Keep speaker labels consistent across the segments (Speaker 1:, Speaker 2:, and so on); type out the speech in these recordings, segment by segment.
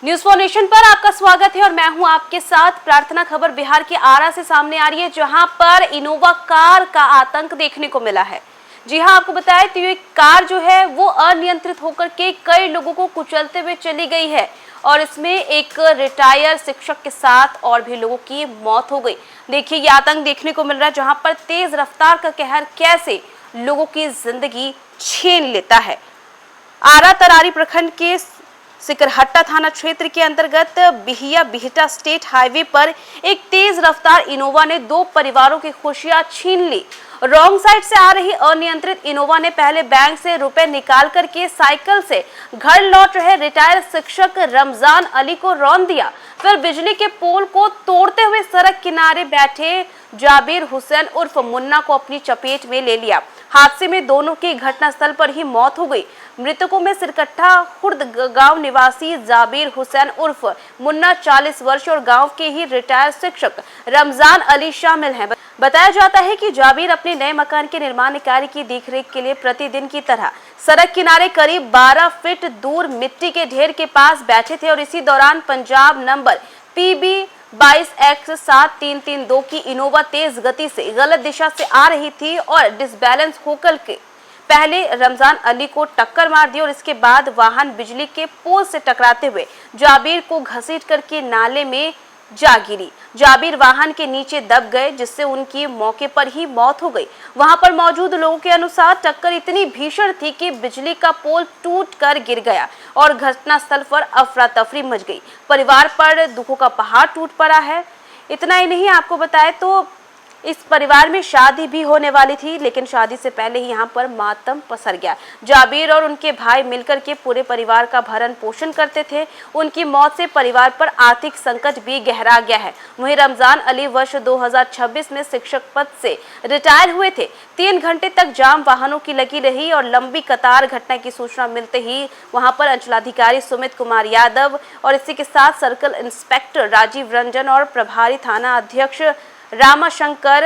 Speaker 1: News for nation पर आपका स्वागत है और मैं हूं आपके साथ प्रार्थना। खबर बिहार के आरा से सामने आ रही है, जहां पर इनोवा कार का आतंक देखने को मिला है। जी हां, आपको बताएं तो ये कार जो है वो अनियंत्रित होकर के कई लोगों को कुचलते हुए चली गई है और इसमें एक रिटायर शिक्षक के साथ और भी लोगों की मौत हो गई। देखिए, ये आतंक देखने को मिल रहा है जहां पर तेज रफ्तार का कहर कैसे लोगों की जिंदगी छीन लेता है। आरा तरारी प्रखंड के सिकरहट्टा थाना क्षेत्र के अंतर्गत बिहिया बिहटा स्टेट हाईवे पर एक तेज रफ्तार इनोवा ने दो परिवारों की खुशियां छीन ली। रॉन्ग साइड से आ रही अनियंत्रित इनोवा ने पहले बैंक से रुपए निकाल करके साइकिल से घर लौट रहे रिटायर शिक्षक रमजान अली को रौंद दिया। फिर बिजली के पोल को तोड़ते हुए सड़क किनारे बैठे जाबिर हुसैन उर्फ मुन्ना को अपनी चपेट में ले लिया। हादसे में दोनों की घटनास्थल पर ही मौत हो गई। मृतकों में सिरकट्टा खुर्द गांव निवासी जाबिर हुसैन उर्फ मुन्ना 40 वर्ष और गांव के ही रिटायर शिक्षक रमजान अली शामिल हैं। बताया जाता है कि जाबिर अपने नए मकान के निर्माण कार्य की देखरेख के लिए प्रतिदिन की तरह सड़क किनारे करीब 12 फीट दूर मिट्टी के ढेर के पास बैठे थे और इसी दौरान पंजाब नंबर PB 22X7332 की इनोवा तेज गति से गलत दिशा से आ रही थी और डिसबैलेंस होकर के पहले रमजान अली को टक्कर मार दी और इसके बाद वाहन बिजली के पोल से टकराते हुए जाबिर को घसीट करके नाले में जा गिरी। जाबिर वाहन के नीचे दब गए, जिससे उनकी मौके पर ही मौत हो गई। वहां पर मौजूद लोगों के अनुसार टक्कर इतनी भीषण थी कि बिजली का पोल टूट कर गिर गया और घटनास्थल पर अफरा तफरी मच गई। परिवार पर दुखों का पहाड़ टूट पड़ा है। इतना ही नहीं, आपको बताएं तो इस परिवार में शादी भी होने वाली थी, लेकिन शादी से पहले ही यहाँ पर मातम पसर गया। जाबिर और उनके भाई मिलकर के पूरे परिवार का भरण पोषण करते थे। उनकी मौत से परिवार पर आर्थिक संकट भी गहरा गया है। वहीं रमजान अली वर्ष 2026 में शिक्षक पद से रिटायर हुए थे। 3 घंटे तक जाम वाहनों की लगी रही और लंबी कतार। घटना की सूचना मिलते ही वहां पर अंचलाधिकारी सुमित कुमार यादव और इसी के साथ सर्कल इंस्पेक्टर राजीव रंजन और प्रभारी थाना अध्यक्ष रामाशंकर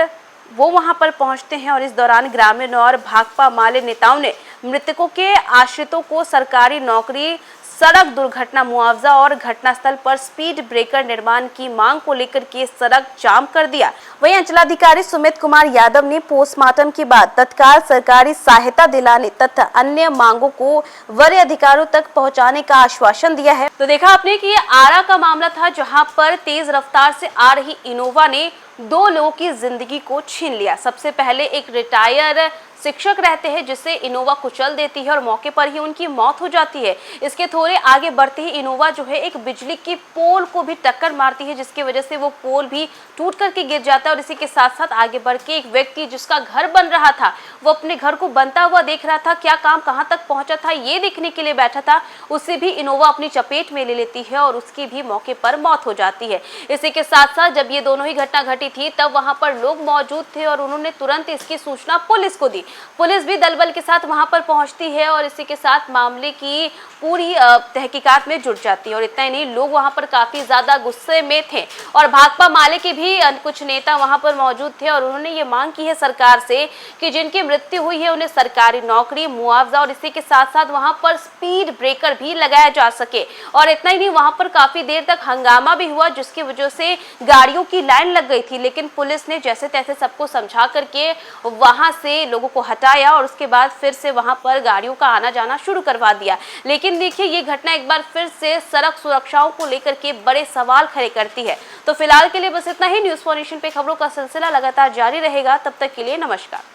Speaker 1: वो वहां पर पहुंचते हैं और इस दौरान ग्रामीण और भाकपा माले नेताओं ने मृतकों के आश्रितों को सरकारी नौकरी, सड़क दुर्घटना मुआवजा और घटनास्थल पर स्पीड ब्रेकर निर्माण की मांग को लेकर के सड़क जाम कर दिया। वहीं अंचलाधिकारी सुमित कुमार यादव ने पोस्टमार्टम के बाद तत्काल सरकारी सहायता दिलाने तथा अन्य मांगों को वरीय अधिकारियों तक पहुंचाने का आश्वासन दिया है। तो देखा आपने कि ये आरा का मामला था, जहां पर तेज रफ्तार से आ रही इनोवा ने 2 लोगों की जिंदगी को छीन लिया। सबसे पहले एक रिटायर शिक्षक रहते हैं जिसे इनोवा कुचल देती है और मौके पर ही उनकी मौत हो जाती है। इसके थोड़े आगे बढ़ते ही इनोवा जो है एक बिजली की पोल को भी टक्कर मारती है, जिसकी वजह से वो पोल भी टूट करके गिर जाता है और इसी के साथ साथ आगे बढ़ के एक व्यक्ति जिसका घर बन रहा था, वो अपने घर को बनता हुआ देख रहा था, क्या काम कहाँ तक पहुंचा था ये देखने के लिए बैठा था, उसे भी इनोवा अपनी चपेट में ले लेती है और उसकी भी मौके पर मौत हो जाती है। इसी के साथ साथ जब ये दोनों ही घटना घटी थी तब वहां पर लोग मौजूद थे और उन्होंने तुरंत इसकी सूचना पुलिस को दी। पुलिस भी दल बल के साथ वहां पर पहुंचती है और इसी के साथ मामले की पूरी तहकीकात में जुट जाती है। और इतना ही नहीं, लोग वहां पर काफी ज्यादा गुस्से में थे और भाकपा माले के भी कुछ नेता वहां पर मौजूद थे और उन्होंने ये मांग की है सरकार से कि जिनकी मृत्यु हुई है उन्हें सरकारी नौकरी, मुआवजा और इसी के साथ साथ वहां पर स्पीड ब्रेकर भी लगाया जा सके। और इतना ही नहीं, वहां पर काफी देर तक हंगामा भी हुआ, जिसकी वजह से गाड़ियों की लाइन लग गई थी, लेकिन पुलिस ने जैसे तैसे सबको समझा करके वहां से लोगों को हटाया और उसके बाद फिर से वहां पर गाड़ियों का आना जाना शुरू करवा दिया। लेकिन देखिए, ये घटना एक बार फिर से सड़क सुरक्षाओं को लेकर के बड़े सवाल खड़े करती है। तो फिलहाल के लिए बस इतना ही। न्यूज़ फॉर नेशन पे खबरों का सिलसिला लगातार जारी रहेगा। तब तक के लिए नमस्कार।